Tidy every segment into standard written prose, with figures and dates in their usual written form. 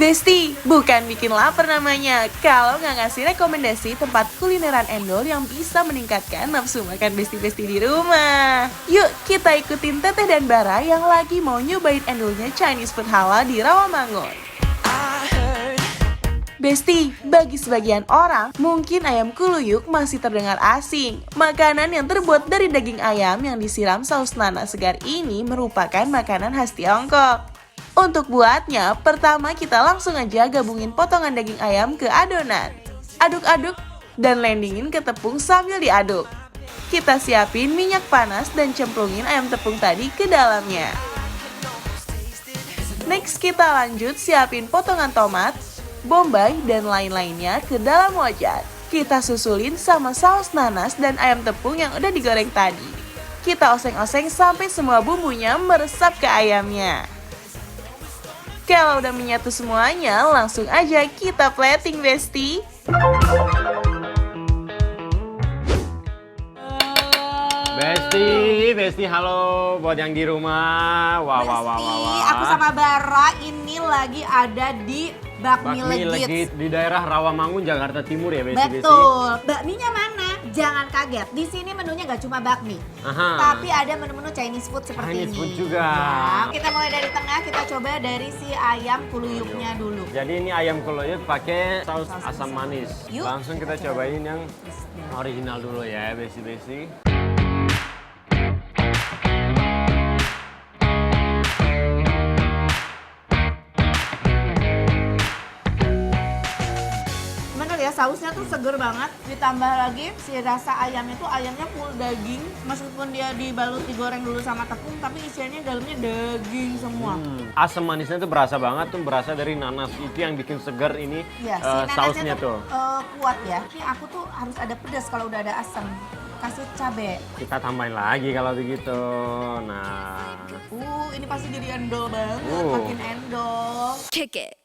Besti, bukan bikin lapar namanya kalau nggak ngasih rekomendasi tempat kulineran endol yang bisa meningkatkan nafsu makan besti-besti di rumah. Yuk kita ikutin Teteh dan Bara yang lagi mau nyobain endolnya Chinese food halal di Rawamangun. Besti, bagi sebagian orang, mungkin ayam kuluyuk masih terdengar asing. Makanan yang terbuat dari daging ayam yang disiram saus nanas segar ini merupakan makanan khas Tiongkok. Untuk buatnya, pertama kita langsung aja gabungin potongan daging ayam ke adonan. Aduk-aduk dan landingin ke tepung sambil diaduk. Kita siapin minyak panas dan cemplungin ayam tepung tadi ke dalamnya. Next kita lanjut siapin potongan tomat, bombay, dan lain-lainnya ke dalam wajan. Kita susulin sama saus nanas dan ayam tepung yang udah digoreng tadi. Kita oseng-oseng sampai semua bumbunya meresap ke ayamnya. Kalau udah menyatu semuanya, langsung aja kita plating, Besti. Besti, halo buat yang di rumah. Wah. Aku sama Bara ini lagi ada di Bakmi Legit di daerah Rawamangun, Jakarta Timur ya, Besti. Betul. Bakminya mana? Jangan kaget. Di sini menunya gak cuma bakmi, tapi ada menu-menu Chinese food seperti Chinese ini. food juga. Ya, kita mulai dari tengah, kita coba dari si ayam kuluyuknya dulu. Jadi ini ayam kuluyuk pakai saus asam manis. Yuk, Langsung kita cobain yang original dulu ya, Besti. Sausnya tuh seger banget, ditambah lagi si rasa ayamnya tuh ayamnya full daging, meskipun dia dibalut digoreng dulu sama tepung, tapi isiannya dalamnya daging semua. Asam manisnya tuh berasa banget, tuh berasa dari nanas, itu yang bikin segar ini Ya, si sausnya tuh. Kuat ya. Ini aku tuh harus ada pedas kalau udah ada asam. Kasih cabe. Kita tambahin lagi kalau begitu. Nah. Ini pasti jadi endol banget, makin endol. Kick it.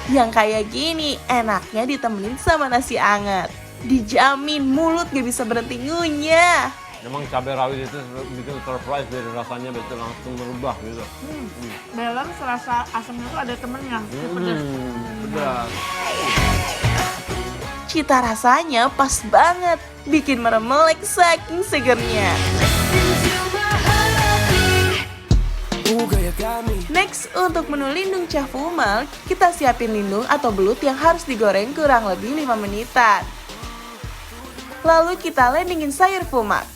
Yang kayak gini, enaknya ditemenin sama nasi anget. Dijamin mulut gak bisa berhenti ngunyah. Memang cabai rawit itu bikin surprise dari rasanya, betul langsung berubah gitu. Dalam serasa asamnya tuh ada temennya, pedas. Pedas. Cita rasanya pas banget, bikin meremelek saking segernya. Next, untuk menu lindung cah fumal, kita siapin lindung atau belut yang harus digoreng kurang lebih 5 menitan. Lalu kita landingin sayur fumak,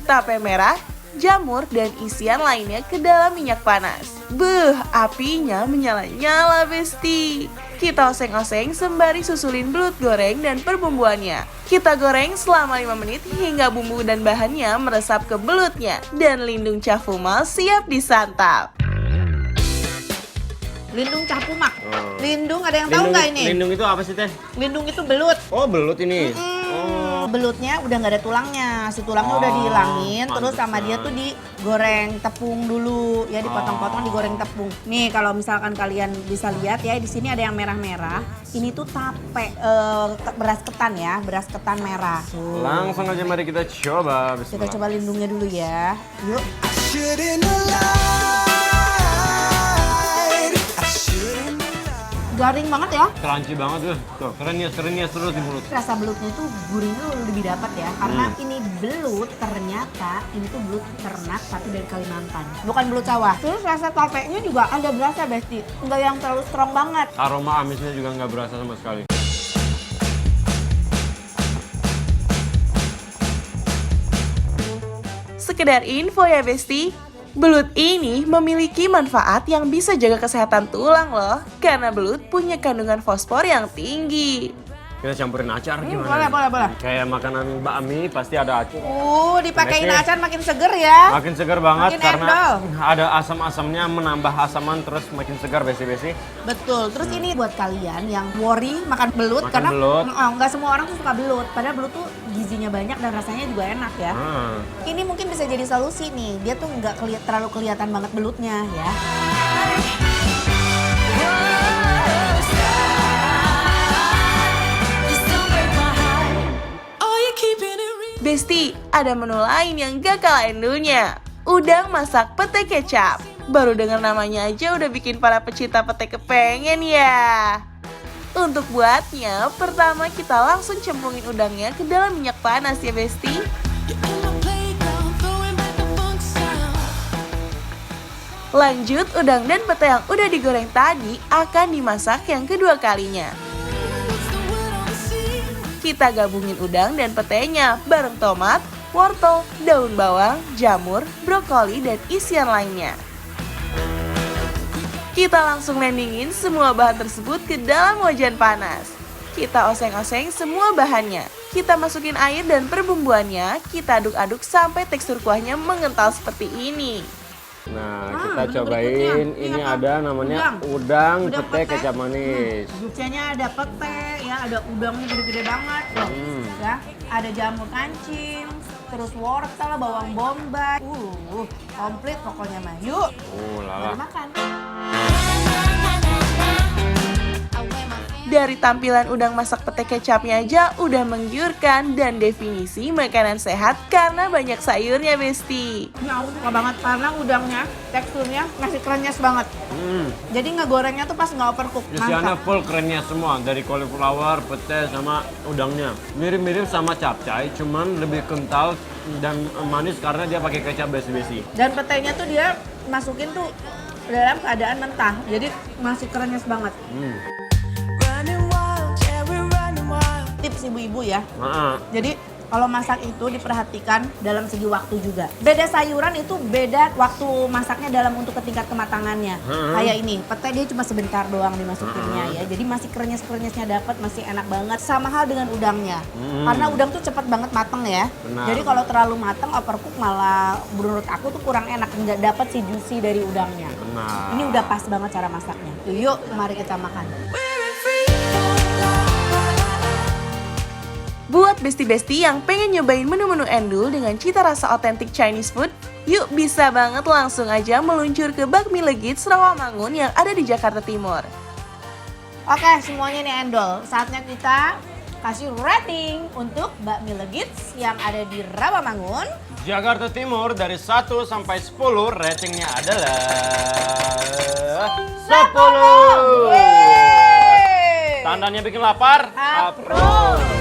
tape merah, jamur, dan isian lainnya ke dalam minyak panas. Apinya menyala-nyala, Besti. Kita oseng-oseng sembari susulin belut goreng dan perbumbuannya. Kita goreng selama 5 menit hingga bumbu dan bahannya meresap ke belutnya. Dan lindung cah fumal siap disantap. Lindung cah fumak. Lindung ada yang tahu nggak ini? Lindung itu apa sih, Teh? Lindung itu belut. Oh, belut ini. Belutnya udah nggak ada tulangnya, si tulangnya udah dihilangin, terus sama dia tuh digoreng tepung dulu, ya dipotong-potong digoreng tepung. Nih kalau misalkan kalian bisa lihat ya, di sini ada yang merah-merah. Ini tuh tape, beras ketan ya, beras ketan merah. Tuh. Langsung aja mari kita coba. Kita coba lindungnya dulu ya, yuk. Garing banget ya. Crunchy banget tuh. Tuh, kerennya terus di mulut. Rasa belutnya tuh gurihnya lebih dapat ya. Karena ini belut, ternyata ini tuh belut ternak tapi dari Kalimantan. Bukan belut sawah. Terus rasa tapenya juga ada berasa, Besti. Enggak yang terlalu strong banget. Aroma amisnya juga nggak berasa sama sekali. Sekedar info ya, Besti. Belut ini memiliki manfaat yang bisa jaga kesehatan tulang loh, karena belut punya kandungan fosfor yang tinggi. Kita campurin acar gimana? Boleh. Kayak makanan bakmi pasti ada acar. Dipakein acar makin seger ya. Makin segar banget Makin karena endol. ada asam-asamnya menambah asaman terus makin segar, Besti. Betul. Terus ini buat kalian yang worry makan belut, Makan karena belut. nggak semua orang tuh suka belut. Padahal belut tuh gizinya banyak dan rasanya juga enak ya. Ini mungkin bisa jadi solusi nih. Dia tuh nggak terlalu kelihatan banget belutnya ya. Besti, ada menu lain yang gak kalah endunya. Udang masak pete kecap. Baru dengar namanya aja udah bikin para pecinta pete kepengen ya. Untuk buatnya, pertama kita langsung cemplungin udangnya ke dalam minyak panas ya Besti. Lanjut, udang dan pete yang udah digoreng tadi akan dimasak yang kedua kalinya. Kita gabungin udang dan petenya bareng tomat, wortel, daun bawang, jamur, brokoli, dan isian lainnya. Kita langsung landingin semua bahan tersebut ke dalam wajan panas. Kita oseng-oseng semua bahannya. Kita masukin air dan perbumbuannya, kita aduk-aduk sampai tekstur kuahnya mengental seperti ini. Nah, Ah, kita menu cobain. berikutnya. Ini Iya, ada namanya udang pete kecap manis. Dukanya ada pete, ya ada udangnya gede-gede banget loh. Ya, ada jamur kancing, terus wortel, bawang bombay. Komplit pokoknya mah. Yuk, Lala. mari makan. Dari tampilan udang masak pete kecapnya aja udah menggiurkan dan definisi makanan sehat karena banyak sayurnya Besti. Ini aku suka banget karena udangnya, teksturnya masih krenyes banget. Jadi ngegorengnya tuh pas nggak overcook. Isiannya Mantap. full kerennya semua, dari cauliflower, pete, sama udangnya. Mirip-mirip sama capcay, cuman lebih kental dan manis karena dia pakai kecap besi-besi. Dan petenya tuh dia masukin tuh dalam keadaan mentah, jadi masih krenyes banget. Tips ibu-ibu ya. Jadi kalau masak itu diperhatikan dalam segi waktu juga. Beda sayuran itu beda waktu masaknya dalam untuk ke tingkat kematangannya. Kayak ini, pete dia cuma sebentar doang dimasukinnya ya. Jadi masih krenyes-krenyesnya dapat, masih enak banget. Sama hal dengan udangnya. Karena udang tuh cepet banget mateng ya. Benar. Jadi kalau terlalu mateng overcook malah menurut aku tuh kurang enak, nggak dapat si juicy dari udangnya. Benar. Ini udah pas banget cara masaknya. Yuk, mari kita makan. Buat besti-besti yang pengen nyobain menu-menu endul dengan cita rasa otentik Chinese food, yuk bisa banget langsung aja meluncur ke Bakmi Legits Rawamangun yang ada di Jakarta Timur. Oke, semuanya nih endol. Saatnya kita kasih rating untuk Bakmi Legits yang ada di Rawamangun. Jakarta Timur dari 1 sampai 10 ratingnya adalah 10. Yeay! Tandanya bikin lapar. Approve.